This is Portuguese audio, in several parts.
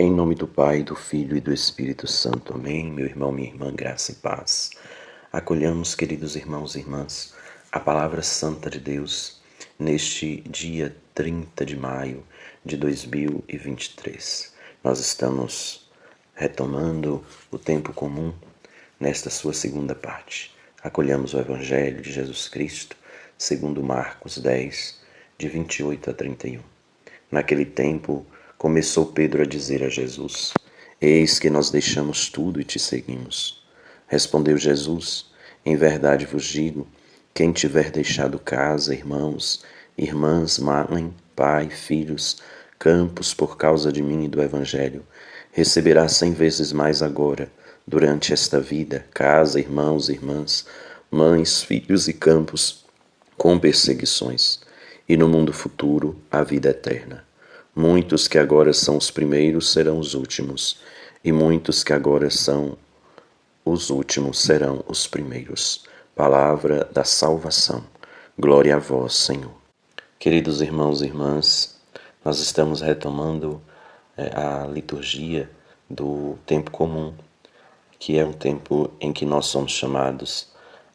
Em nome do Pai, do Filho e do Espírito Santo. Amém. Meu irmão, minha irmã, graça e paz. Acolhamos, queridos irmãos e irmãs, a palavra santa de Deus neste dia 30 de maio de 2023. Nós estamos retomando o tempo comum nesta sua segunda parte. Acolhamos o Evangelho de Jesus Cristo, segundo Marcos 10, de 28 a 31. Naquele tempo, começou Pedro a dizer a Jesus: Eis que nós deixamos tudo e te seguimos. Respondeu Jesus: Em verdade vos digo, quem tiver deixado casa, irmãos, irmãs, mãe, pai, filhos, campos por causa de mim e do Evangelho, receberá 100 vezes mais agora, durante esta vida, casa, irmãos, irmãs, mães, filhos e campos, com perseguições, e no mundo futuro a vida eterna. Muitos que agora são os primeiros serão os últimos, e muitos que agora são os últimos serão os primeiros. Palavra da salvação. Glória a vós, Senhor. Queridos irmãos e irmãs, nós estamos retomando a liturgia do tempo comum, que é um tempo em que nós somos chamados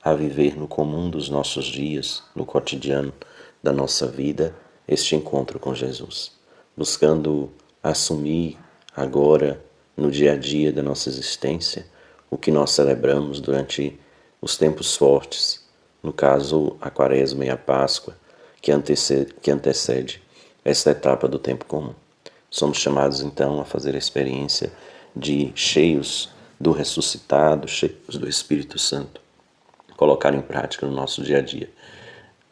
a viver no comum dos nossos dias, no cotidiano da nossa vida, este encontro com Jesus, buscando assumir agora, no dia a dia da nossa existência, o que nós celebramos durante os tempos fortes, no caso a Quaresma e a Páscoa, que antecede esta etapa do tempo comum. Somos chamados então a fazer a experiência de cheios do ressuscitado, cheios do Espírito Santo, colocar em prática no nosso dia a dia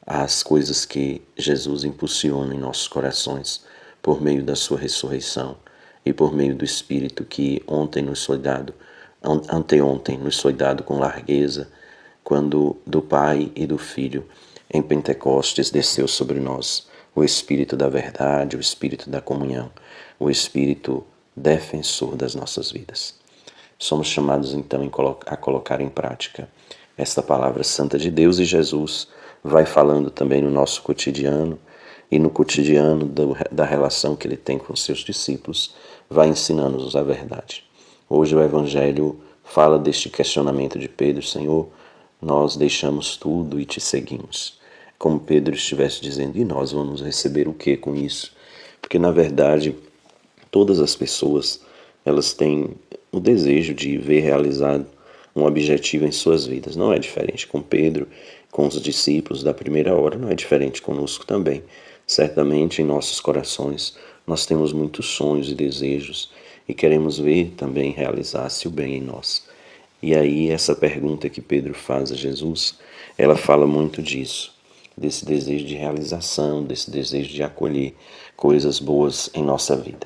as coisas que Jesus impulsiona em nossos corações por meio da sua ressurreição e por meio do Espírito que anteontem nos foi dado com largueza, quando do Pai e do Filho em Pentecostes desceu sobre nós o Espírito da verdade, o Espírito da comunhão, o Espírito defensor das nossas vidas. Somos chamados então a colocar em prática esta palavra santa de Deus, e Jesus vai falando também no nosso cotidiano e no cotidiano da relação que ele tem com seus discípulos, vai ensinando-nos a verdade. Hoje o Evangelho fala deste questionamento de Pedro: Senhor, nós deixamos tudo e te seguimos. Como Pedro estivesse dizendo: e nós vamos receber o que com isso? Porque na verdade todas as pessoas, elas têm o desejo de ver realizado um objetivo em suas vidas. Não é diferente com Pedro, com os discípulos da primeira hora, não é diferente conosco também. Certamente em nossos corações nós temos muitos sonhos e desejos e queremos ver também realizar-se o bem em nós. E aí essa pergunta que Pedro faz a Jesus, ela fala muito disso, desse desejo de realização, desse desejo de acolher coisas boas em nossa vida.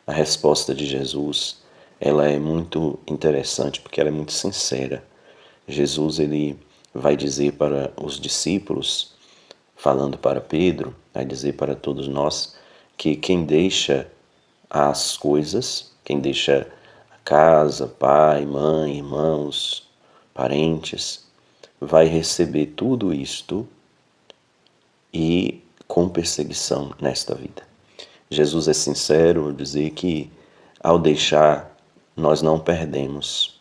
A resposta de Jesus, ela é muito interessante porque ela é muito sincera. Jesus, ele vai dizer para os discípulos, falando para Pedro, vai dizer para todos nós que quem deixa as coisas, quem deixa a casa, pai, mãe, irmãos, parentes, vai receber tudo isto e com perseguição nesta vida. Jesus é sincero ao dizer que ao deixar nós não perdemos.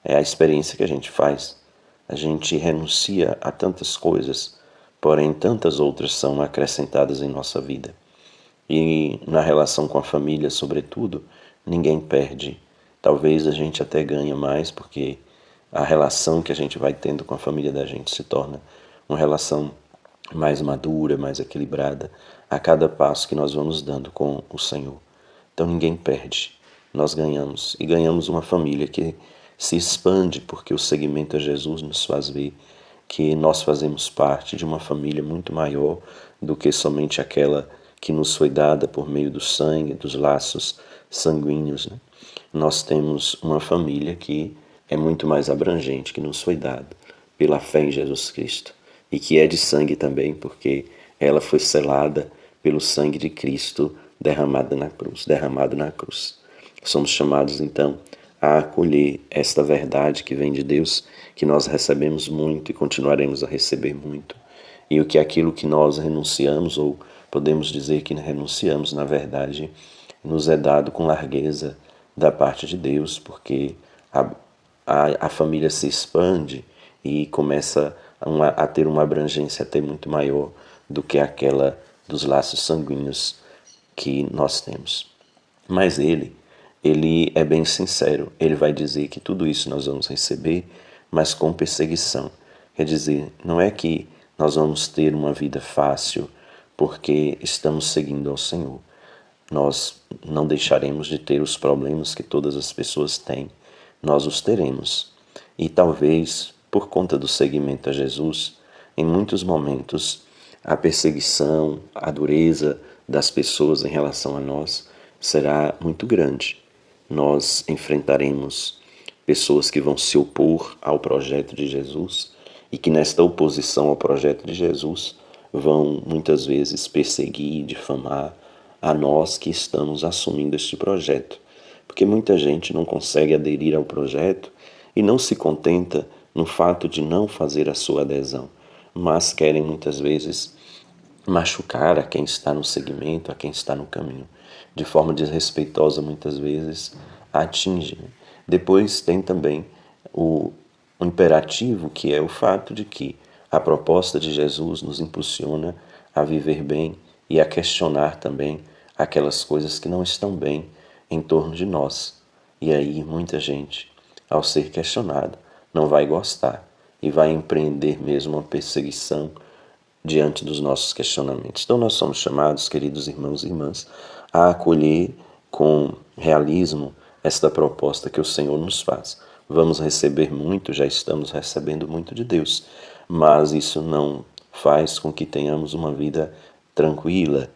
É a experiência que a gente faz. A gente renuncia a tantas coisas, porém tantas outras são acrescentadas em nossa vida. E na relação com a família, sobretudo, ninguém perde. Talvez a gente até ganha mais, porque a relação que a gente vai tendo com a família da gente se torna uma relação mais madura, mais equilibrada, a cada passo que nós vamos dando com o Senhor. Então ninguém perde, nós ganhamos. E ganhamos uma família que se expande, porque o seguimento a Jesus nos faz ver que nós fazemos parte de uma família muito maior do que somente aquela que nos foi dada por meio do sangue, dos laços sanguíneos, né? Nós temos uma família que é muito mais abrangente, que nos foi dada pela fé em Jesus Cristo, e que é de sangue também, porque ela foi selada pelo sangue de Cristo derramado na cruz. Somos chamados então a acolher esta verdade que vem de Deus, que nós recebemos muito e continuaremos a receber muito. E o que aquilo que nós renunciamos, ou podemos dizer que renunciamos, na verdade, nos é dado com largueza da parte de Deus, porque a, a família se expande e começa a ter uma abrangência até muito maior do que aquela dos laços sanguíneos que nós temos. Mas ele é bem sincero. Ele vai dizer que tudo isso nós vamos receber, mas com perseguição. Quer dizer, não é que nós vamos ter uma vida fácil porque estamos seguindo ao Senhor. Nós não deixaremos de ter os problemas que todas as pessoas têm. Nós os teremos. E talvez, por conta do seguimento a Jesus, em muitos momentos, a perseguição, a dureza das pessoas em relação a nós será muito grande. Nós enfrentaremos pessoas que vão se opor ao projeto de Jesus e que nesta oposição ao projeto de Jesus vão muitas vezes perseguir, difamar a nós que estamos assumindo este projeto. Porque muita gente não consegue aderir ao projeto e não se contenta no fato de não fazer a sua adesão, mas querem muitas vezes machucar a quem está no segmento, a quem está no caminho. De forma desrespeitosa, muitas vezes, atinge. Depois tem também o imperativo, que é o fato de que a proposta de Jesus nos impulsiona a viver bem e a questionar também aquelas coisas que não estão bem em torno de nós. E aí muita gente, ao ser questionada, não vai gostar e vai empreender mesmo uma perseguição diante dos nossos questionamentos. Então nós somos chamados, queridos irmãos e irmãs, a acolher com realismo esta proposta que o Senhor nos faz. Vamos receber muito, já estamos recebendo muito de Deus, mas isso não faz com que tenhamos uma vida tranquila.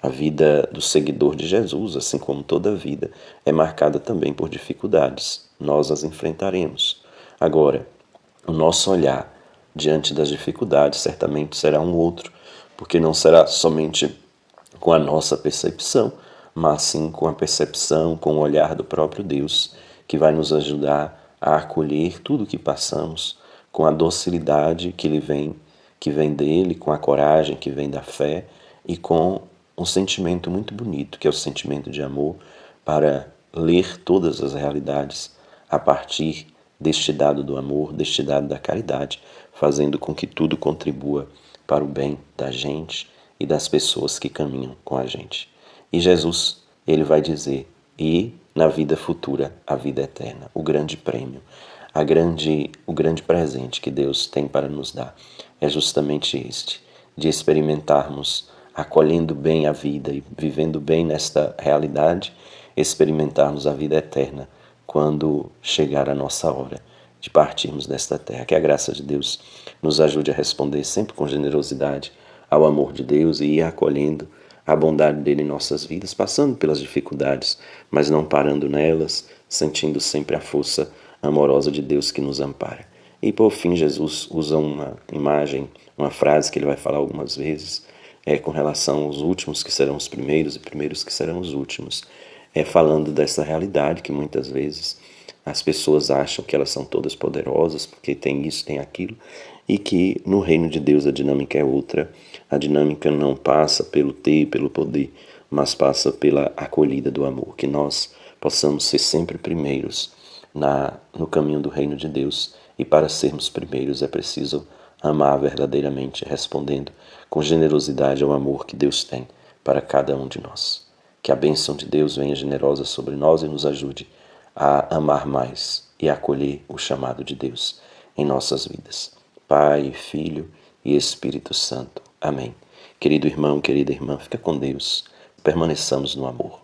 A vida do seguidor de Jesus, assim como toda vida, é marcada também por dificuldades. Nós as enfrentaremos. Agora, o nosso olhar diante das dificuldades certamente será um outro, porque não será somente com a nossa percepção, mas sim com a percepção, com o olhar do próprio Deus, que vai nos ajudar a acolher tudo o que passamos, com a docilidade que vem dele, com a coragem que vem da fé e com um sentimento muito bonito, que é o sentimento de amor, para ler todas as realidades a partir deste dado do amor, deste dado da caridade, fazendo com que tudo contribua para o bem da gente e das pessoas que caminham com a gente. E Jesus, ele vai dizer, e na vida futura, a vida eterna, o grande prêmio, o grande presente que Deus tem para nos dar é justamente este, de experimentarmos, acolhendo bem a vida e vivendo bem nesta realidade, experimentarmos a vida eterna quando chegar a nossa hora de partirmos desta terra. Que a graça de Deus nos ajude a responder sempre com generosidade ao amor de Deus e ir acolhendo a bondade dele em nossas vidas, passando pelas dificuldades, mas não parando nelas, sentindo sempre a força amorosa de Deus que nos ampara. E por fim, Jesus usa uma imagem, uma frase que ele vai falar algumas vezes, com relação aos últimos que serão os primeiros e primeiros que serão os últimos, falando dessa realidade que muitas vezes as pessoas acham que elas são todas poderosas porque tem isso, tem aquilo, e que no reino de Deus a dinâmica é outra. A dinâmica não passa pelo ter, pelo poder, mas passa pela acolhida do amor. Que nós possamos ser sempre primeiros no caminho do reino de Deus. E para sermos primeiros é preciso amar verdadeiramente, respondendo com generosidade ao amor que Deus tem para cada um de nós. Que a bênção de Deus venha generosa sobre nós e nos ajude a amar mais e a acolher o chamado de Deus em nossas vidas. Pai, Filho e Espírito Santo. Amém. Querido irmão, querida irmã, fica com Deus. Permaneçamos no amor.